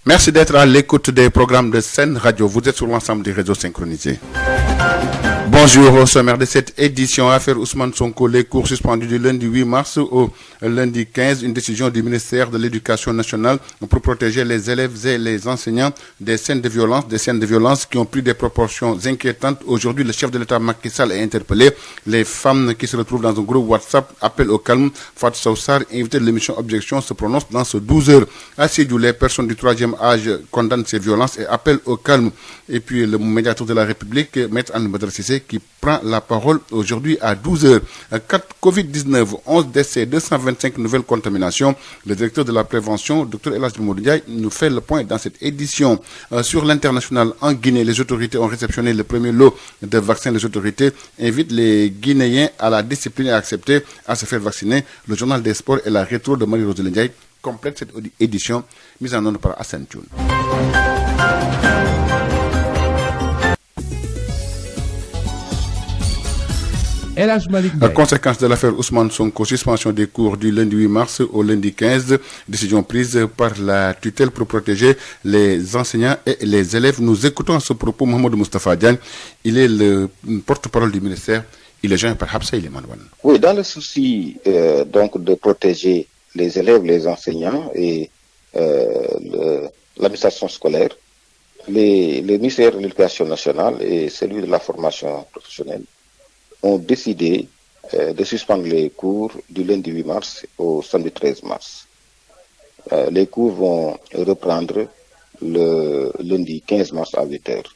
Merci d'être à l'écoute des programmes de Sen Radio. Vous êtes sur l'ensemble des réseaux synchronisés. Bonjour, au sommaire de cette édition, affaire Ousmane Sonko, les cours suspendus du lundi 8 mars au lundi 15, une décision du ministère de l'Éducation nationale pour protéger les élèves et les enseignants des scènes de violence qui ont pris des proportions inquiétantes. Aujourd'hui, le chef de l'État Macky Sall est interpellé. Les femmes qui se retrouvent dans un groupe WhatsApp appellent au calme. Fatou Sawsar, invité de l'émission Objection, se prononce dans ce 12 heures. À Sédhiou, les personnes du troisième âge condamnent ces violences et appellent au calme. Et puis, le médiateur de la République, Maître Anne Badara Cissé, qui prend la parole aujourd'hui à 12 heures. 4 Covid-19, 11 décès, 225 nouvelles contaminations. Le directeur de la prévention, Dr El Hadji Mamadou Ndiaye, nous fait le point dans cette édition. Sur l'international, en Guinée, les autorités ont réceptionné le premier lot de vaccins. Les autorités invitent les Guinéens à la discipline et à accepter à se faire vacciner. Le journal des sports et la rétro de Marie-Rose Ndiaye complète cette édition mise en œuvre par Hassan Thioune. Conséquence de l'affaire Ousmane Sonko, suspension des cours du lundi 8 mars au lundi 15, décision prise par la tutelle pour protéger les enseignants et les élèves. Nous écoutons à ce propos Mohamed Moustapha Diagne. Il est le porte-parole du ministère. Il est joint par Habsa Ilemanouane. Oui, dans le souci donc de protéger les élèves, les enseignants et l'administration scolaire, le ministère de l'Éducation nationale et celui de la formation professionnelle ont décidé de suspendre les cours du lundi 8 mars au samedi 13 mars. Les cours vont reprendre le lundi 15 mars à 8 heures.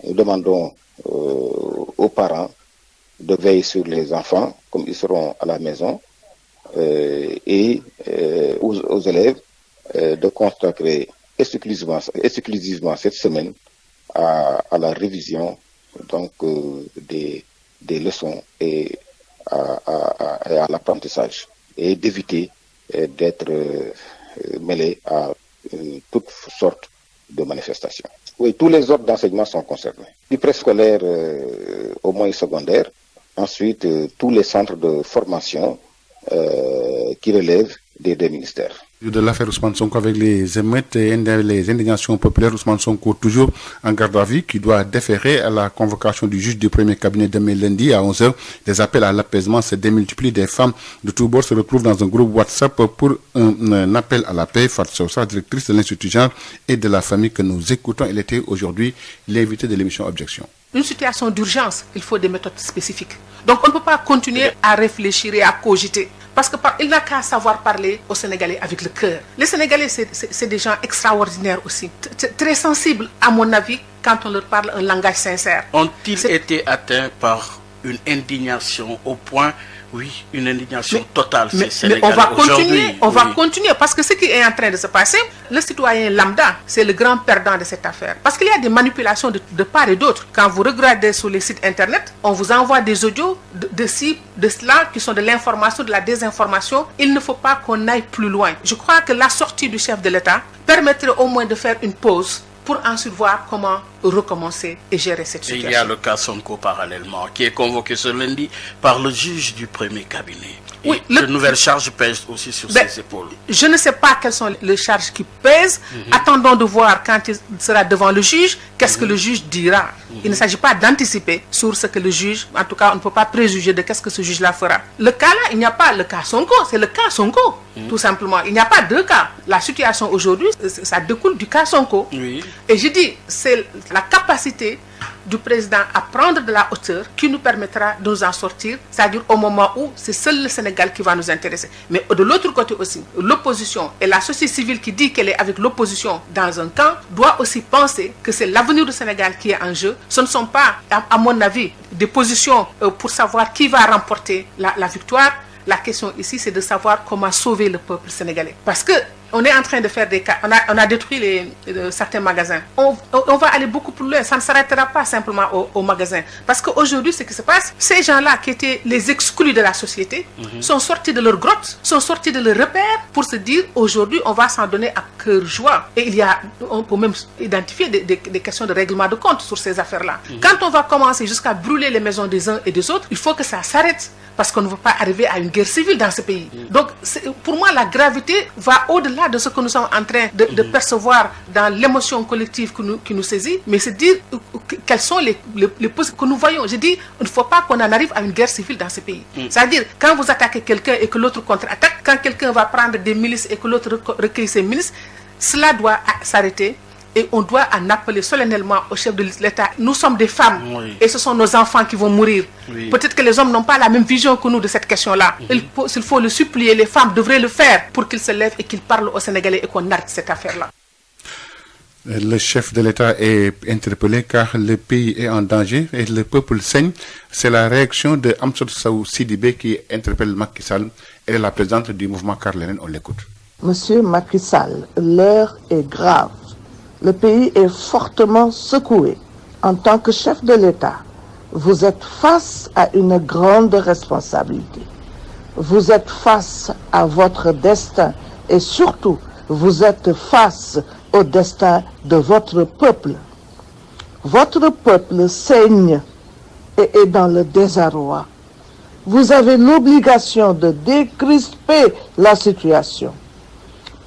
Nous demandons aux parents de veiller sur les enfants, comme ils seront à la maison, et aux élèves de consacrer exclusivement cette semaine à la révision donc des leçons et à l'apprentissage, et d'éviter d'être mêlés à toutes sortes de manifestations. Oui, tous les ordres d'enseignement sont concernés. Du préscolaire au moyen secondaire, ensuite tous les centres de formation qui relèvent des ministères. De l'affaire Ousmane Sonko avec les émeutes et les indignations populaires, Ousmane Sonko toujours en garde à vue, qui doit déférer à la convocation du juge du premier cabinet demain lundi à 11h. Des appels à l'apaisement se démultiplient. Des femmes de tous bords se retrouvent dans un groupe WhatsApp pour un appel à la paix. Fatou Sawsar, directrice de l'Institut Jean et de la famille que nous écoutons, elle était aujourd'hui l'invitée de l'émission Objection. Une situation d'urgence, il faut des méthodes spécifiques. Donc on ne peut pas continuer à réfléchir et à cogiter. Parce qu'il n'a qu'à savoir parler aux Sénégalais avec le cœur. Les Sénégalais, c'est des gens extraordinaires aussi. Très sensibles, à mon avis, quand on leur parle un langage sincère. Ont-ils été atteints par une indignation au point, une indignation totale, ces Sénégalais? Mais on va continuer, parce que ce qui est en train de se passer, le citoyen lambda, c'est le grand perdant de cette affaire. Parce qu'il y a des manipulations de part et d'autre. Quand vous regardez sur les sites internet, on vous envoie des audios de cela qui sont de l'information, de la désinformation. Il ne faut pas qu'on aille plus loin. Je crois que la sortie du chef de l'État permettrait au moins de faire une pause pour ensuite voir comment recommencer et gérer cette situation. Il y a le cas Sonko parallèlement, qui est convoqué ce lundi par le juge du premier cabinet. Oui, de nouvelles charges pèsent aussi sur ses épaules. Je ne sais pas quelles sont les charges qui pèsent. Attendons de voir quand il sera devant le juge, qu'est-ce que le juge dira. Il ne s'agit pas d'anticiper sur ce que le juge, en tout cas, on ne peut pas préjuger de qu'est-ce que ce juge-là fera. Le cas là, il n'y a pas le cas Sonko, c'est le cas Sonko, tout simplement. Il n'y a pas deux cas. La situation aujourd'hui, ça découle du cas Sonko. Oui. Et je dis, c'est la capacité du président à prendre de la hauteur qui nous permettra de nous en sortir, c'est-à-dire au moment où c'est seul le Sénégal qui va nous intéresser. Mais de l'autre côté aussi, l'opposition et la société civile qui dit qu'elle est avec l'opposition dans un camp doit aussi penser que c'est l'avenir du Sénégal qui est en jeu. Ce ne sont pas, à mon avis, des positions pour savoir qui va remporter la victoire. La question ici, c'est de savoir comment sauver le peuple sénégalais. Parce que on est en train de faire des cas. On a détruit certains magasins. On va aller beaucoup plus loin. Ça ne s'arrêtera pas simplement aux magasins. Parce qu'aujourd'hui, ce qui se passe, ces gens-là qui étaient les exclus de la société sont sortis de leur grotte, sont sortis de leurs repères pour se dire aujourd'hui, on va s'en donner à cœur joie. Et on peut même identifier des questions de règlement de compte sur ces affaires-là. Quand on va commencer jusqu'à brûler les maisons des uns et des autres, il faut que ça s'arrête. Parce qu'on ne veut pas arriver à une guerre civile dans ce pays. Donc, pour moi, la gravité va au-delà au-delà de ce que nous sommes en train de percevoir dans l'émotion collective qui nous saisit, mais c'est dire quelles sont les possibilités que nous voyons. Je dis, il ne faut pas qu'on en arrive à une guerre civile dans ce pays. C'est-à-dire, quand vous attaquez quelqu'un et que l'autre contre-attaque, quand quelqu'un va prendre des milices et que l'autre recueille ses milices, cela doit s'arrêter. Et on doit en appeler solennellement au chef de l'État. Nous sommes des femmes et ce sont nos enfants qui vont mourir. Peut-être que les hommes n'ont pas la même vision que nous de cette question-là. S'il faut le supplier, les femmes devraient le faire pour qu'ils se lèvent et qu'ils parlent aux Sénégalais et qu'on arrête cette affaire-là. Le chef de l'État est interpellé car le pays est en danger et le peuple saigne. C'est la réaction de Amsatou Sidibé qui interpelle Macky Sall. Elle est la présidente du mouvement Carlenen. On l'écoute. Monsieur Macky Sall, l'heure est grave. Le pays est fortement secoué. En tant que chef de l'État, vous êtes face à une grande responsabilité. Vous êtes face à votre destin et surtout, vous êtes face au destin de votre peuple. Votre peuple saigne et est dans le désarroi. Vous avez l'obligation de décrisper la situation.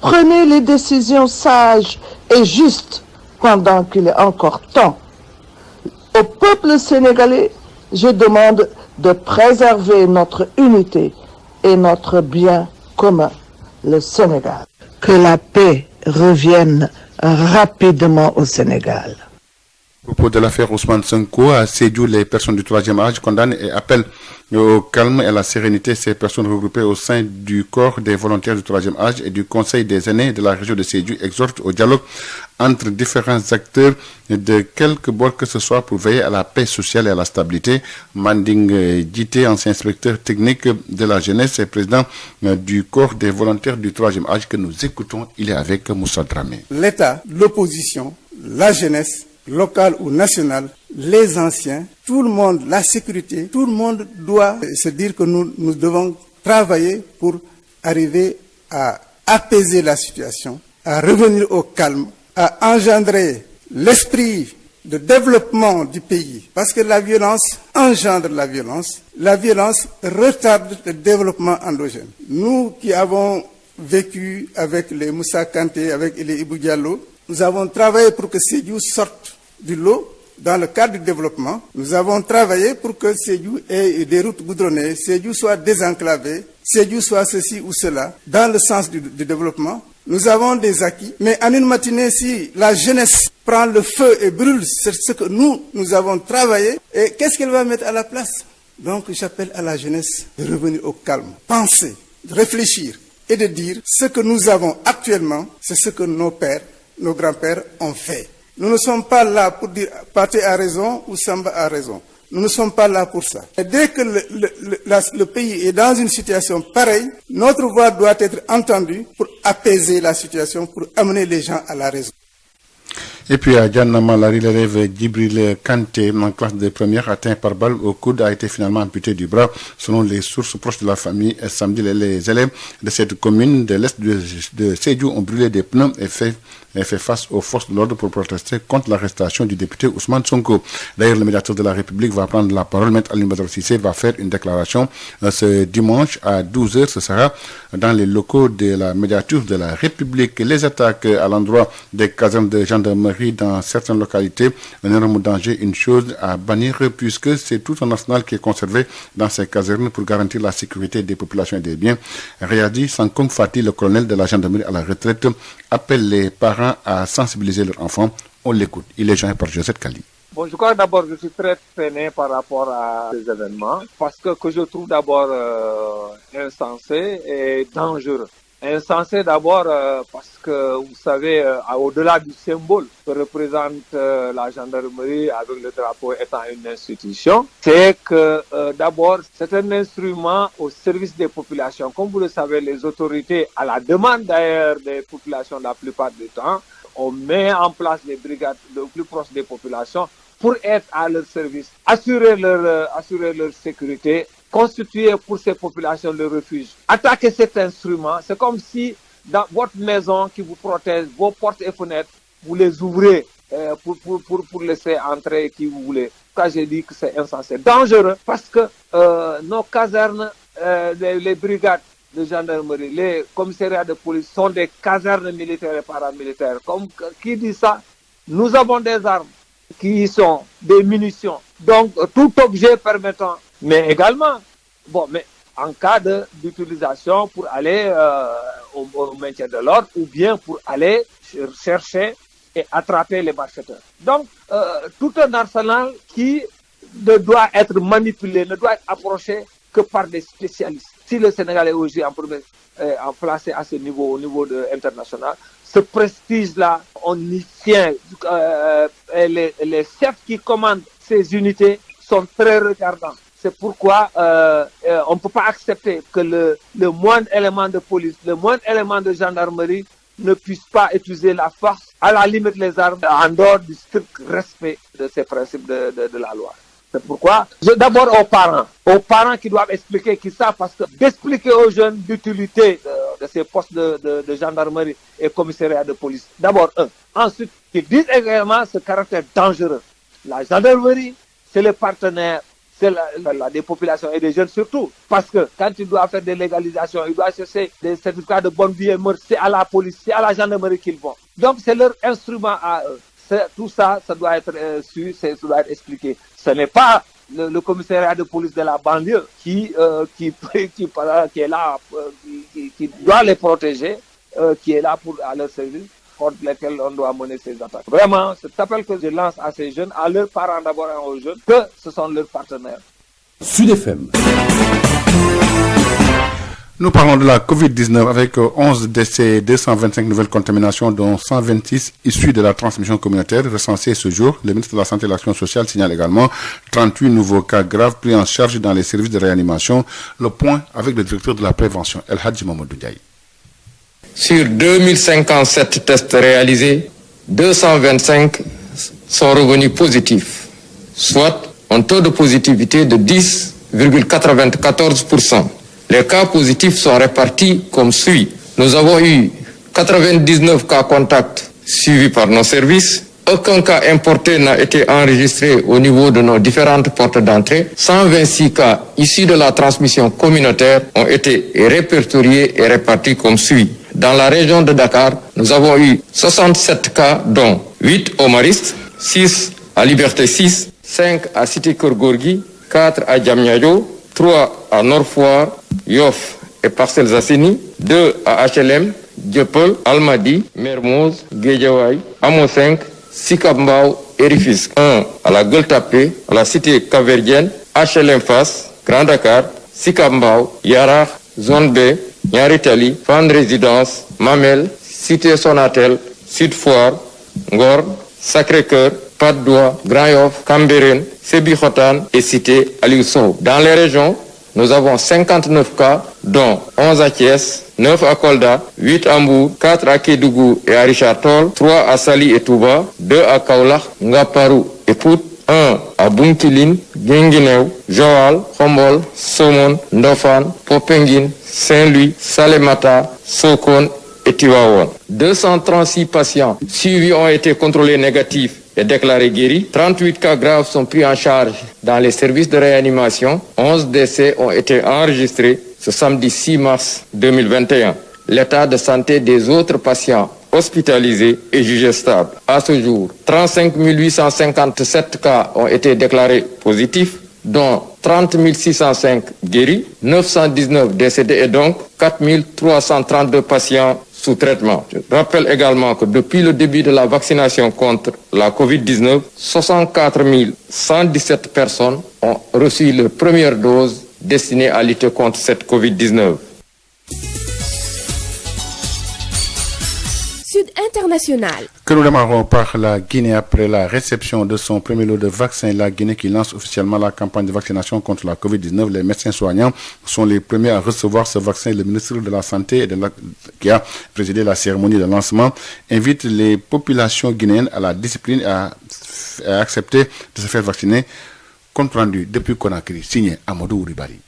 Prenez les décisions sages et justes pendant qu'il est encore temps. Au peuple sénégalais, je demande de préserver notre unité et notre bien commun, le Sénégal. Que la paix revienne rapidement au Sénégal. À propos de l'affaire Ousmane Sonko, à Sédhiou, les personnes du troisième âge condamnent et appellent au calme et à la sérénité ces personnes regroupées au sein du corps des volontaires du troisième âge et du conseil des aînés de la région de Sédhiou exhortent au dialogue entre différents acteurs de quelque bord que ce soit pour veiller à la paix sociale et à la stabilité. Manding Djité, ancien inspecteur technique de la jeunesse et président du corps des volontaires du troisième âge que nous écoutons, il est avec Moussa Dramé. L'État, l'opposition, la jeunesse, locale ou nationale, les anciens, tout le monde, la sécurité, tout le monde doit se dire que nous devons travailler pour arriver à apaiser la situation, à revenir au calme, à engendrer l'esprit de développement du pays. Parce que la violence engendre la violence retarde le développement endogène. Nous qui avons vécu avec les Moussa Kanté, avec les Ibou Diallo, nous avons travaillé pour que Sédhiou sorte du lot dans le cadre du développement. Nous avons travaillé pour que Sédhiou ait des routes goudronnées, Sédhiou soit désenclavé, Sédhiou soit ceci ou cela, dans le sens du développement. Nous avons des acquis, mais en une matinée, si la jeunesse prend le feu et brûle, c'est ce que nous avons travaillé, et qu'est-ce qu'elle va mettre à la place? Donc j'appelle à la jeunesse de revenir au calme, penser, de réfléchir et de dire ce que nous avons actuellement, c'est ce que nos pères, nos grands-pères ont fait. Nous ne sommes pas là pour dire Pathé a raison ou Samba a raison. Nous ne sommes pas là pour ça. Et dès que le pays est dans une situation pareille, notre voix doit être entendue pour apaiser la situation, pour amener les gens à la raison. Et puis à Djanama, l'élève Djibril Kanté, en classe de première, atteint par balle au coude, a été finalement amputé du bras. Selon les sources proches de la famille, samedi, les élèves de cette commune de l'est de Sédhiou ont brûlé des pneus et fait face aux forces de l'ordre pour protester contre l'arrestation du député Ousmane Sonko. D'ailleurs, le médiateur de la République va prendre la parole. Maître Alioune Badara Cissé va faire une déclaration ce dimanche à 12h. Ce sera dans les locaux de la médiature de la République. Les attaques à l'endroit des casernes de gendarmerie dans certaines localités, un énorme danger, une chose à bannir puisque c'est tout un arsenal qui est conservé dans ces casernes pour garantir la sécurité des populations et des biens. Riyadi Sankong Fati, le colonel de la gendarmerie à la retraite, appelle les parents à sensibiliser leurs enfants. On l'écoute. Il est joint par Josette Kali. Bon, je crois que d'abord, je suis très peiné par rapport à ces événements parce que je trouve d'abord insensé et dangereux. Insensé d'abord parce que, vous savez, au-delà du symbole que représente la gendarmerie avec le drapeau étant une institution, c'est que d'abord, c'est un instrument au service des populations. Comme vous le savez, les autorités, à la demande d'ailleurs des populations la plupart du temps, on met en place les brigades le plus proche des populations pour être à leur service, assurer leur sécurité, constituer pour ces populations le refuge. Attaquer cet instrument, c'est comme si dans votre maison qui vous protège, vos portes et fenêtres, vous les ouvrez pour laisser entrer qui vous voulez. Quand j'ai dit que c'est insensé, dangereux, parce que nos casernes, les brigades de gendarmerie, les commissariats de police sont des casernes militaires et paramilitaires. Comme qui dit ça? Nous avons des armes qui sont des munitions. Donc, tout objet permettant, mais également, mais en cas d'utilisation pour aller au maintien de l'ordre ou bien pour aller chercher et attraper les malfaiteurs. Donc, tout un arsenal qui ne doit être manipulé, ne doit être approché que par des spécialistes. Si le Sénégal est aujourd'hui en placé à ce niveau, au niveau international, ce prestige-là, on y tient. Les chefs qui commandent ces unités sont très regardants. C'est pourquoi on ne peut pas accepter que le moindre élément de police, le moindre élément de gendarmerie ne puisse pas utiliser la force, à la limite les armes, en dehors du strict respect de ces principes de la loi. C'est pourquoi, d'abord aux parents qui doivent expliquer qui ça, parce que d'expliquer aux jeunes l'utilité de ces postes de gendarmerie et commissariat de police. D'abord eux. Ensuite, qu'ils disent également ce caractère dangereux. La gendarmerie, c'est le partenaire, c'est des populations et des jeunes surtout. Parce que quand ils doivent faire des légalisations, ils doivent chercher des certificats de bonne vie et mœurs, c'est à la police, c'est à la gendarmerie qu'ils vont. Donc c'est leur instrument à eux. Tout ça, ça doit être su, ça doit être expliqué. Ce n'est pas le commissariat de police de la banlieue qui est là, qui doit les protéger, qui est là à leur service, contre lesquels on doit mener ces attaques. Vraiment, cet appel que je lance à ces jeunes, à leurs parents d'abord et aux jeunes, que ce sont leurs partenaires. Sud FM. Nous parlons de la Covid-19 avec 11 décès, 225 nouvelles contaminations, dont 126 issues de la transmission communautaire recensées ce jour. Le ministre de la Santé et de l'Action sociale signale également 38 nouveaux cas graves pris en charge dans les services de réanimation. Le point avec le directeur de la prévention, El Hadji Mamadou Ndiaye. Sur 2057 tests réalisés, 225 sont revenus positifs, soit un taux de positivité de 10,94%. Les cas positifs sont répartis comme suit. Nous avons eu 99 cas contacts suivis par nos services. Aucun cas importé n'a été enregistré au niveau de nos différentes portes d'entrée. 126 cas issus de la transmission communautaire ont été répertoriés et répartis comme suit. Dans la région de Dakar, nous avons eu 67 cas, dont 8 au Mariste, 6 à Liberté 6, 5 à Cité Keur Gorgui, 4 à Diamniadio, 3 à Nord-Foire, Yoff et Parcelles Assainies, 2 à HLM, Dieuppeul, Almadies, Mermoz, Guédiawaye, Hamo 5, Sicap Mbao et Rufisque. 1 à la Gueule Tapée, à la Cité Cap-Verdienne, HLM Fass, Grand Dakar, Sicap Mbao, Yarakh, Zone B, Niary Tally, Fann Résidence, Mamel, Cité Sonatel, Sud Foire, Ngor, Sacré-Cœur, Patte d'Oie, Grand Yoff, Cambérène, Sébikotane et Cité Aliou Sow. Dans les régions, nous avons 59 cas, dont 11 à Thiès, 9 à Kolda, 8 à Mbour, 4 à Kédougou et à Richard Toll, 3 à Saly et Touba, 2 à Kaolack, Ngaparou et Pout, 1 à Bounkiling, Guinguinéo, Joal, Khombol, Somone, Ndofane, Popenguine, Saint-Louis, Salémata, Sokone et Tivaouane. 236 patients suivis ont été contrôlés négatifs et déclarés guéris. 38 cas graves sont pris en charge dans les services de réanimation. 11 décès ont été enregistrés ce samedi 6 mars 2021. L'état de santé des autres patients hospitalisés est jugé stable. À ce jour, 35 857 cas ont été déclarés positifs, dont 30 605 guéris, 919 décédés et donc 4 332 patients sous traitement. Je rappelle également que depuis le début de la vaccination contre la COVID-19, 64 117 personnes ont reçu leur première dose destinée à lutter contre cette COVID-19. Sud International. Que nous démarrons par la Guinée après la réception de son premier lot de vaccins. La Guinée qui lance officiellement la campagne de vaccination contre la COVID-19. Les médecins soignants sont les premiers à recevoir ce vaccin. Le ministre de la Santé qui a présidé la cérémonie de lancement invite les populations guinéennes à la discipline et à accepter de se faire vacciner. Compte rendu depuis Conakry, signé Amadou Ouribari.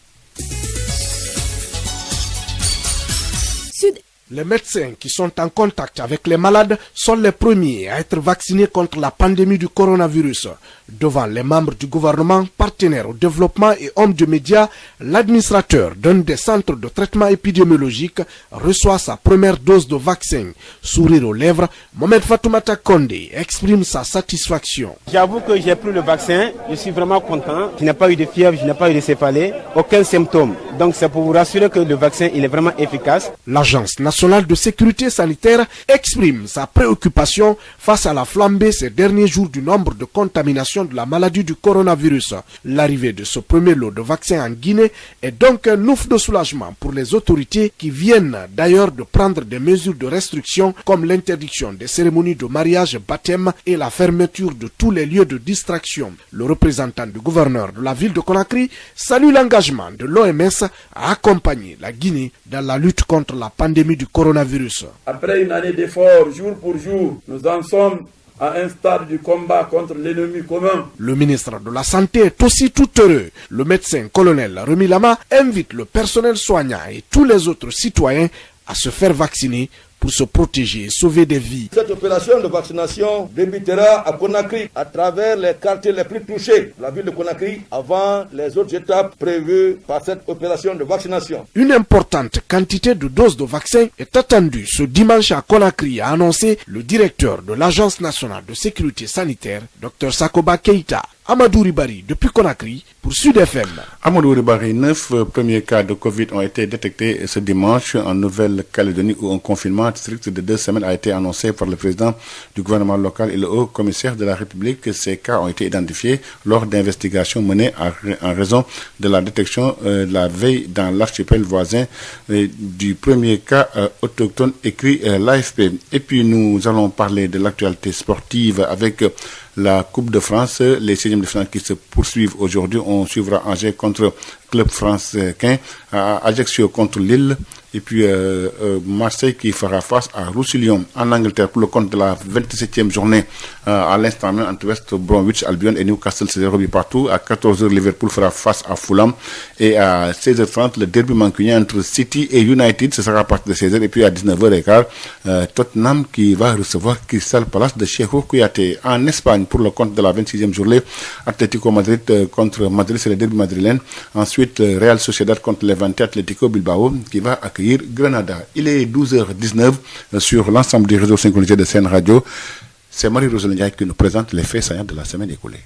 Les médecins qui sont en contact avec les malades sont les premiers à être vaccinés contre la pandémie du coronavirus. Devant les membres du gouvernement, partenaires au développement et hommes de médias, l'administrateur d'un des centres de traitement épidémiologique reçoit sa première dose de vaccin. Sourire aux lèvres, Mohamed Fatoumata Kondé exprime sa satisfaction. J'avoue que j'ai pris le vaccin, je suis vraiment content. Je n'ai pas eu de fièvre, je n'ai pas eu de céphalée, aucun symptôme. Donc c'est pour vous rassurer que le vaccin il est vraiment efficace. L'Agence nationale de sécurité sanitaire exprime sa préoccupation face à la flambée ces derniers jours du nombre de contaminations de la maladie du coronavirus. L'arrivée de ce premier lot de vaccins en Guinée est donc un ouf de soulagement pour les autorités qui viennent d'ailleurs de prendre des mesures de restriction comme l'interdiction des cérémonies de mariage, baptême et la fermeture de tous les lieux de distraction. Le représentant du gouverneur de la ville de Conakry salue l'engagement de l'OMS à accompagner la Guinée dans la lutte contre la pandémie du coronavirus. Après une année d'efforts, jour pour jour, nous en sommes à un stade du combat contre l'ennemi commun. Le ministre de la Santé est aussi tout heureux. Le médecin colonel Remi Lama invite le personnel soignant et tous les autres citoyens à se faire vacciner pour se protéger et sauver des vies. Cette opération de vaccination débutera à Conakry à travers les quartiers les plus touchés de la ville de Conakry avant les autres étapes prévues par cette opération de vaccination. Une importante quantité de doses de vaccins est attendue ce dimanche à Conakry, a annoncé le directeur de l'Agence nationale de sécurité sanitaire, Dr Sakoba Keita. Amadou Ribari, depuis Conakry, pour Sud FM. Amadou Ribari, 9 premiers cas de Covid ont été détectés ce dimanche en Nouvelle-Calédonie où un confinement strict de 2 semaines a été annoncé par le président du gouvernement local et le haut commissaire de la République. Ces cas ont été identifiés lors d'investigations menées en raison de la détection la veille dans l'archipel voisin du premier cas autochtone, écrit l'AFP. Et puis nous allons parler de l'actualité sportive avec la Coupe de France, les 6e de finale qui se poursuivent aujourd'hui. On suivra Angers contre Club français, Ajaccio contre Lille et puis Marseille qui fera face à Roussillon. En Angleterre pour le compte de la 27e journée à l'instant même entre West Bromwich Albion et Newcastle, c'est 0 partout. À 14h Liverpool fera face à Fulham et à 16h30 le derby mancunien entre City et United, ce sera à partir de 16h. Et puis à 19h15 Tottenham qui va recevoir Crystal Palace de Cheikhou Kouyaté. En Espagne pour le compte de la 26e journée, Atlético Madrid contre Madrid, c'est le derby madrilène. Ensuite Real Sociedad contre Levante, Atlético Bilbao qui va accueillir Granada. Il est 12h19 sur l'ensemble des réseaux synchronisés de Sen Radio. C'est Marie-Roselyne Ndiaye qui nous présente les faits saillants de la semaine écoulée.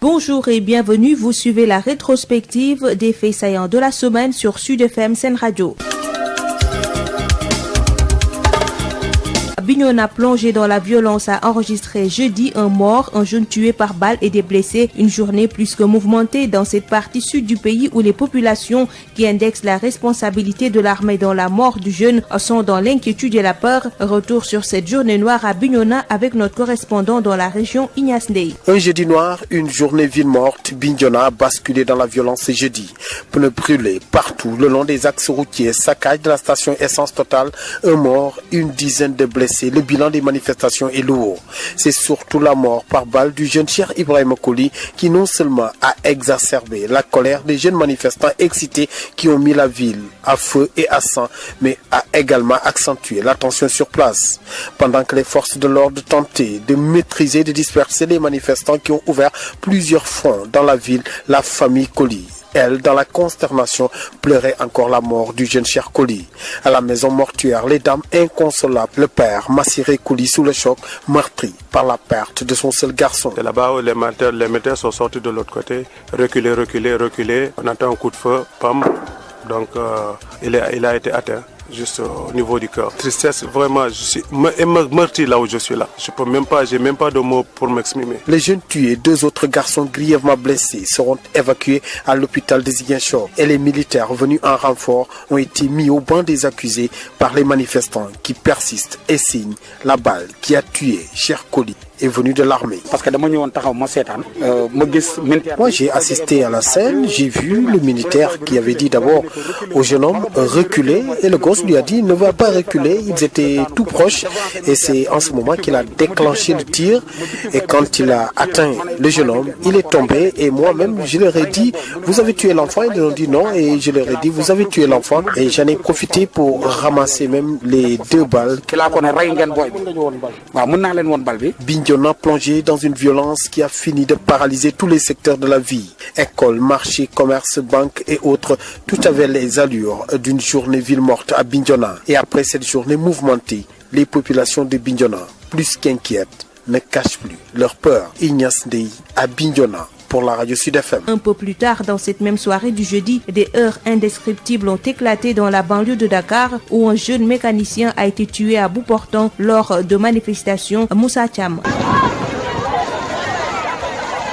Bonjour et bienvenue, vous suivez la rétrospective des faits saillants de la semaine sur Sud FM Sen Radio. Bignona plongé dans la violence a enregistré jeudi un mort, un jeune tué par balle et des blessés. Une journée plus que mouvementée dans cette partie sud du pays où les populations qui indexent la responsabilité de l'armée dans la mort du jeune sont dans l'inquiétude et la peur. Retour sur cette journée noire à Bignona avec notre correspondant dans la région Ignace Ndeye. Un jeudi noir, une journée ville morte. Bignona a basculé dans la violence ce jeudi. Pneus brûlés partout le long des axes routiers, saccage de la station Essence Total, un mort, une dizaine de blessés. Le bilan des manifestations est lourd. C'est surtout la mort par balle du jeune Cheikh Ibrahim Koli qui non seulement a exacerbé la colère des jeunes manifestants excités qui ont mis la ville à feu et à sang, mais a également accentué la tension sur place. Pendant que les forces de l'ordre tentaient de maîtriser et de disperser les manifestants qui ont ouvert plusieurs fronts dans la ville, la famille Koli, elle, dans la consternation, pleurait encore la mort du jeune Cheikh Koli. À la maison mortuaire, les dames inconsolables, le père Massiré Koli sous le choc, meurtri par la perte de son seul garçon. C'est là-bas où les militaires sont sortis de l'autre côté, reculer. On entend un coup de feu, pam. Donc il a été atteint. Juste au niveau du cœur. Tristesse, vraiment, je suis meurtri là où je suis là. J'ai même pas de mots pour m'exprimer. Les jeunes tués, 2 autres garçons grièvement blessés seront évacués à l'hôpital de Ziguinchor et les militaires venus en renfort ont été mis au banc des accusés par les manifestants qui persistent et signent la balle qui a tué Cheikh Koli est venu de l'armée. Moi, j'ai assisté à la scène, j'ai vu le militaire qui avait dit d'abord au jeune homme reculer et le gosse lui a dit ne va pas reculer. Ils étaient tout proches et c'est en ce moment qu'il a déclenché le tir et quand il a atteint le jeune homme, il est tombé et moi-même je leur ai dit vous avez tué l'enfant, ils ont dit non et je leur ai dit vous avez tué l'enfant et j'en ai profité pour ramasser même les 2 balles. Bignona plongé dans une violence qui a fini de paralyser tous les secteurs de la vie. Écoles, marchés, commerce, banques et autres, tout avait les allures d'une journée ville morte à Bignona. Et après cette journée mouvementée, les populations de Bignona, plus qu'inquiètes, ne cachent plus leur peur. Ignace Ndei à Bignona. Pour la radio Sud FM. Un peu plus tard, dans cette même soirée du jeudi, des heurts indescriptibles ont éclaté dans la banlieue de Dakar où un jeune mécanicien a été tué à bout portant lors de manifestations. Moussa Thiam.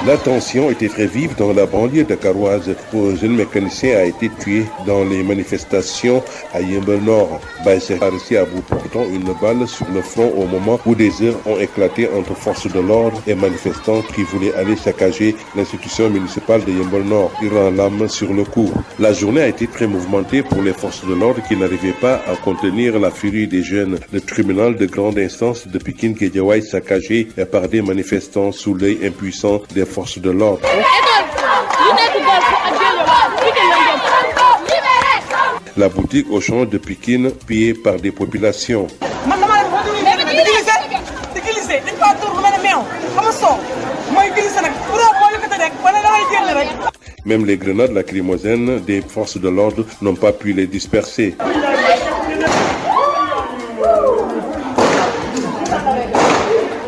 La tension était très vive dans la banlieue dakaroise où un jeune mécanicien a été tué dans les manifestations à Yeumbeul Nord. Baïsser a reçu à bout portant une balle sur le front au moment où des heurts ont éclaté entre forces de l'ordre et manifestants qui voulaient aller saccager l'institution municipale de Yeumbeul Nord. Il rend l'âme sur le coup. La journée a été très mouvementée pour les forces de l'ordre qui n'arrivaient pas à contenir la furie des jeunes. Le tribunal de grande instance de Pikine-Guédiawaye saccagé par des manifestants sous l'œil impuissant des forces de l'ordre. La boutique Auchan de Pikine pillée par des populations. Même les grenades lacrymogènes des forces de l'ordre n'ont pas pu les disperser.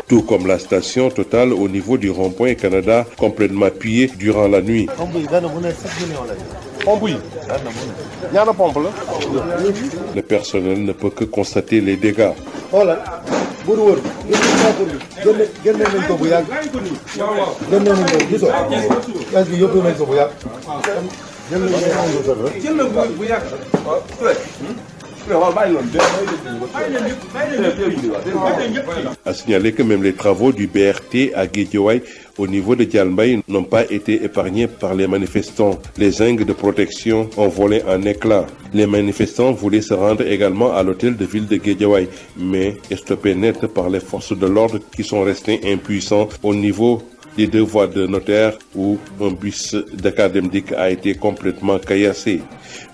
Tout comme la station Total au niveau du rond-point Canada, complètement pillée durant la nuit. Le personnel ne peut que constater les dégâts. A signaler que même les travaux du BRT à Guédiawaye au niveau de Dialmbaye n'ont pas été épargnés par les manifestants. Les zincs de protection ont volé en éclats. Les manifestants voulaient se rendre également à l'hôtel de ville de Guédiawaye, mais stoppés net par les forces de l'ordre qui sont restés impuissants au niveau des 2 voies de notaire où un bus d'académique a été complètement caillassé.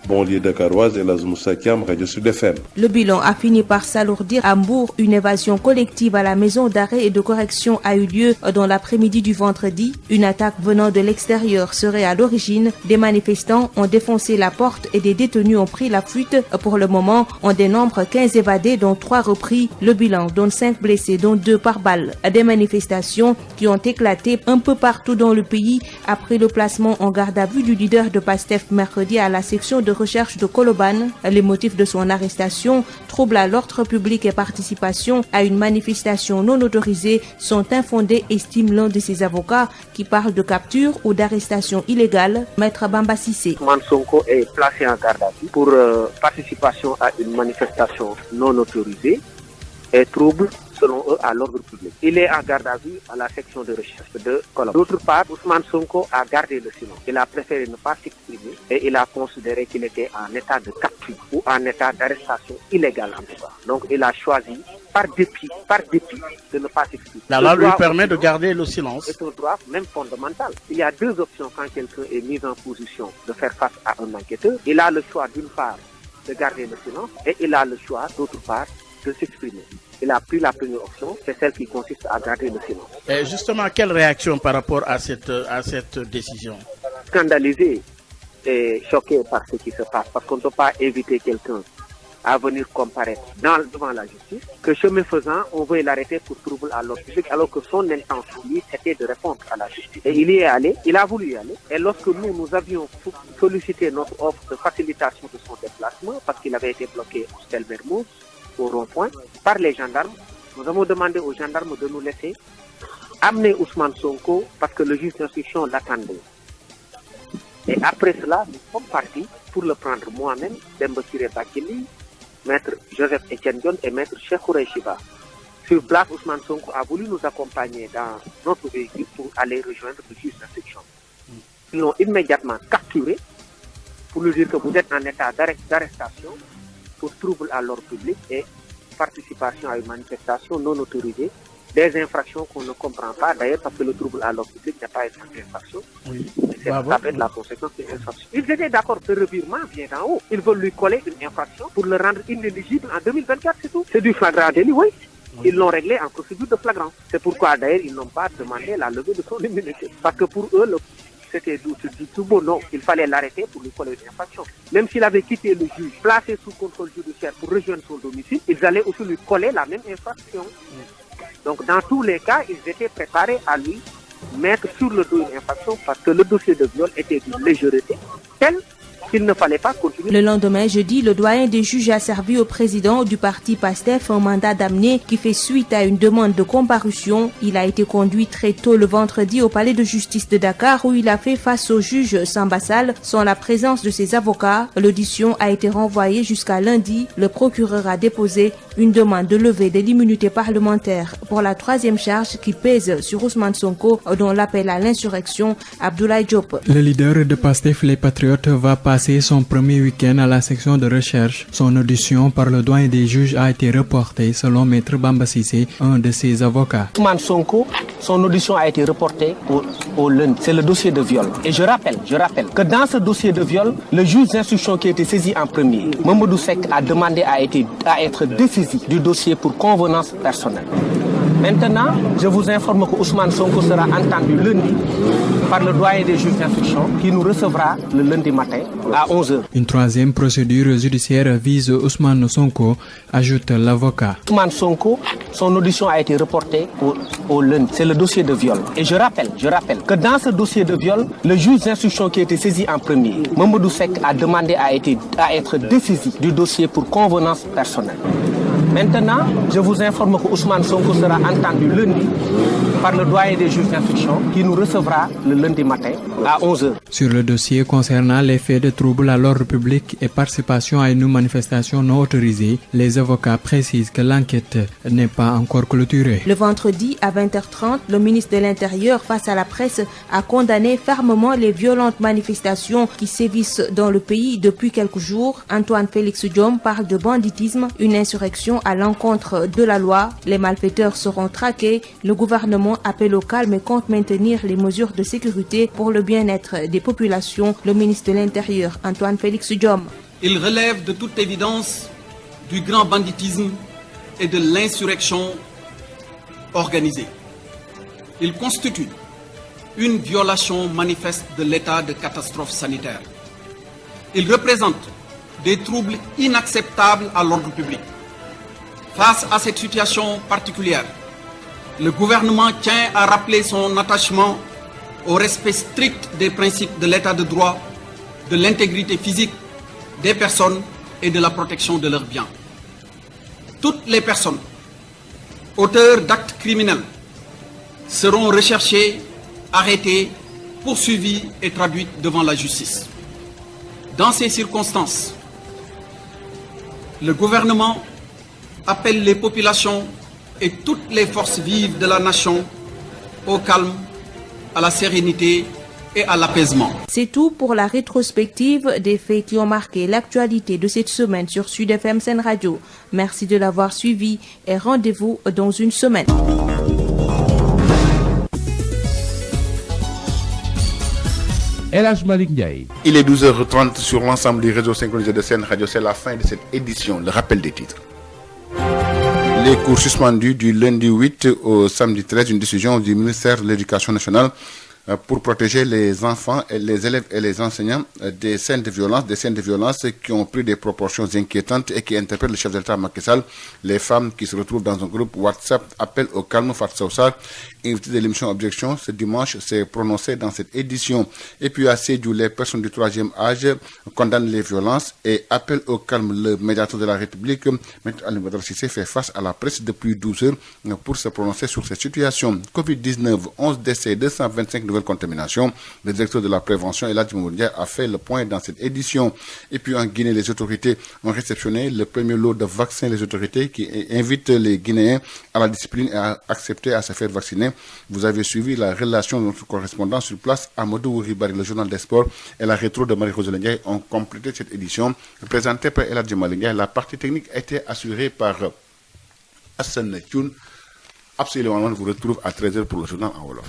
Banlieue dakaroise, Elaz Moussa Thiam, Radio Sud FM. Le bilan a fini par s'alourdir à Mbour. Une évasion collective à la maison d'arrêt et de correction a eu lieu dans l'après-midi du vendredi. Une attaque venant de l'extérieur serait à l'origine. Des manifestants ont défoncé la porte et des détenus ont pris la fuite. Pour le moment, on dénombre 15 évadés dont 3 repris. Le bilan donne 5 blessés dont 2 par balle. Des manifestations qui ont éclaté un peu partout dans le pays après le placement en garde à vue du leader de PASTEF mercredi à la section de recherche de Colobane. Les motifs de son arrestation, trouble à l'ordre public et participation à une manifestation non autorisée, sont infondés, estime l'un de ses avocats qui parle de capture ou d'arrestation illégale, Maître Bamba Sissé. Ousmane Sonko est placé en garde à vue pour participation à une manifestation non autorisée et trouble selon eux à l'ordre public. Il est en garde à vue à la section de recherche de Colombe. D'autre part, Ousmane Sonko a gardé le silence. Il a préféré ne pas s'exprimer et il a considéré qu'il était en état de capture ou en état d'arrestation illégale en tout cas. Donc il a choisi par dépit de ne pas s'exprimer. La loi lui permet de garder le silence. C'est un droit même fondamental. Il y a 2 options quand quelqu'un est mis en position de faire face à un enquêteur. Il a le choix d'une part de garder le silence et il a le choix d'autre part de s'exprimer. Il a pris la première option, c'est celle qui consiste à garder le silence. Et justement, quelle réaction par rapport à cette décision? Scandalisé et choqué par ce qui se passe, parce qu'on ne peut pas éviter quelqu'un à venir comparaître devant la justice, que chemin faisant, on veut l'arrêter pour trouble à l'ordre public, alors que son intention, lui, était de répondre à la justice. Et il y est allé, il a voulu y aller, et lorsque nous avions sollicité notre offre de facilitation de son déplacement, parce qu'il avait été bloqué au Stèle Mermoz, au rond-point, par les gendarmes, nous avons demandé aux gendarmes de nous laisser amener Ousmane Sonko parce que le juge d'instruction l'attendait. Et après cela, nous sommes partis pour le prendre moi-même, Demba Ciré Bakili, maître Joseph Etienne Dione et maître Cheikh Ourey Chiba. Sur place, Ousmane Sonko a voulu nous accompagner dans notre véhicule pour aller rejoindre le juge d'instruction. Ils l'ont immédiatement capturé pour lui dire que vous êtes en état d'arrestation pour trouble à l'ordre public et participation à une manifestation non autorisée, des infractions qu'on ne comprend pas d'ailleurs parce que le trouble à l'ordre public n'est pas une infraction. Oui. Ça peut être la conséquence d'une infraction. Ils étaient d'accord, ce revirement vient d'en haut. Ils veulent lui coller une infraction pour le rendre inéligible en 2024, c'est tout. C'est du flagrant délit, oui. Ils l'ont réglé en procédure de flagrance. C'est pourquoi d'ailleurs ils n'ont pas demandé la levée de son immunité. Parce que pour eux, c'était du tout beau, non. Il fallait l'arrêter pour lui coller une infraction. Même s'il avait quitté le juge, placé sous contrôle judiciaire pour rejoindre son domicile, ils allaient aussi lui coller la même infraction. Donc dans tous les cas, ils étaient préparés à lui mettre sur le dos une infraction parce que le dossier de viol était d'une légèreté telle qu'il ne fallait pas continuer. Le lendemain, jeudi, le doyen des juges a servi au président du parti PASTEF un mandat d'amener qui fait suite à une demande de comparution. Il a été conduit très tôt le vendredi au palais de justice de Dakar où il a fait face au juge Samba Sall sans la présence de ses avocats. L'audition a été renvoyée jusqu'à lundi. Le procureur a déposé une demande de levée de l'immunité parlementaire pour la troisième charge qui pèse sur Ousmane Sonko, dont l'appel à l'insurrection Abdoulaye Diop. Le leader de PASTEF, les Patriotes, va passer son premier week-end à la section de recherche. Son audition par le doyen des juges a été reportée selon Maître Bamba Cissé, un de ses avocats. Ousmane Sonko, son audition a été reportée au lundi. C'est le dossier de viol. Et je rappelle que dans ce dossier de viol, le juge d'instruction qui a été saisi en premier, Mamadou Seck, a demandé à être désaisi du dossier pour convenance personnelle. Maintenant, je vous informe que Ousmane Sonko sera entendu lundi par le doyen des juges d'instruction qui nous recevra le lundi matin à 11h. Une troisième procédure judiciaire vise Ousmane Sonko, ajoute l'avocat. Ousmane Sonko, son audition a été reportée au lundi. C'est le dossier de viol. Et je rappelle que dans ce dossier de viol, le juge d'instruction qui a été saisi en premier, Mamadou Seck, a demandé à être désaisi du dossier pour convenance personnelle. Maintenant, je vous informe que Ousmane Sonko sera entendu lundi par le doyen des juges d'instruction qui nous recevra le lundi matin à 11h. Sur le dossier concernant les faits de trouble à l'ordre public et participation à une manifestation non autorisée, les avocats précisent que l'enquête n'est pas encore clôturée. Le vendredi à 20h30, le ministre de l'Intérieur, face à la presse, a condamné fermement les violentes manifestations qui sévissent dans le pays depuis quelques jours. Antoine Félix Diome parle de banditisme, une insurrection à l'encontre de la loi. Les malfaiteurs seront traqués. Le gouvernement appelle au calme et compte maintenir les mesures de sécurité pour le bien-être des populations. Le ministre de l'Intérieur, Antoine Félix Diome. Il relève de toute évidence du grand banditisme et de l'insurrection organisée. Il constitue une violation manifeste de l'état de catastrophe sanitaire. Il représente des troubles inacceptables à l'ordre public. Face à cette situation particulière, le gouvernement tient à rappeler son attachement au respect strict des principes de l'état de droit, de l'intégrité physique des personnes et de la protection de leurs biens. Toutes les personnes auteurs d'actes criminels seront recherchées, arrêtées, poursuivies et traduites devant la justice. Dans ces circonstances, le gouvernement appelle les populations et toutes les forces vives de la nation au calme, à la sérénité et à l'apaisement. C'est tout pour la rétrospective des faits qui ont marqué l'actualité de cette semaine sur Sud FM Sen Radio. Merci de l'avoir suivi et rendez-vous dans une semaine. Il est 12h30 sur l'ensemble du réseau synchronisé de Sen Radio. C'est la fin de cette édition. Le rappel des titres. Les cours suspendus du lundi 8 au samedi 13, une décision du ministère de l'Éducation nationale pour protéger les enfants, et les élèves et les enseignants des scènes de violence qui ont pris des proportions inquiétantes et qui interpellent le chef de l'État Macky Sall. Les femmes qui se retrouvent dans un groupe WhatsApp appellent au calme. Fatou Sawsar, invité de l'émission Objection ce dimanche, s'est prononcé dans cette édition. Et puis à Sédhiou, les personnes du troisième âge condamnent les violences et appellent au calme. Le médiateur de la République, M. Alioune Badara Cissé, fait face à la presse depuis 12 heures pour se prononcer sur cette situation. Covid-19, 11 décès, 225 nouvelles nouvelles contaminations. Le directeur de la prévention, Eladji Mamoudou, a fait le point dans cette édition. Et puis en Guinée, les autorités ont réceptionné le premier lot de vaccins. Les autorités qui invitent les Guinéens à la discipline et à accepter à se faire vacciner. Vous avez suivi la relation de notre correspondant sur place, Amadou Ribari, le journal des sports et la rétro de Marie-Rose Ndiaye ont complété cette édition. Présentée par Eladji Mamoudou, la partie technique a été assurée par Hassan Thioune. Absolument, on vous retrouve à 13h pour le journal en Wolof.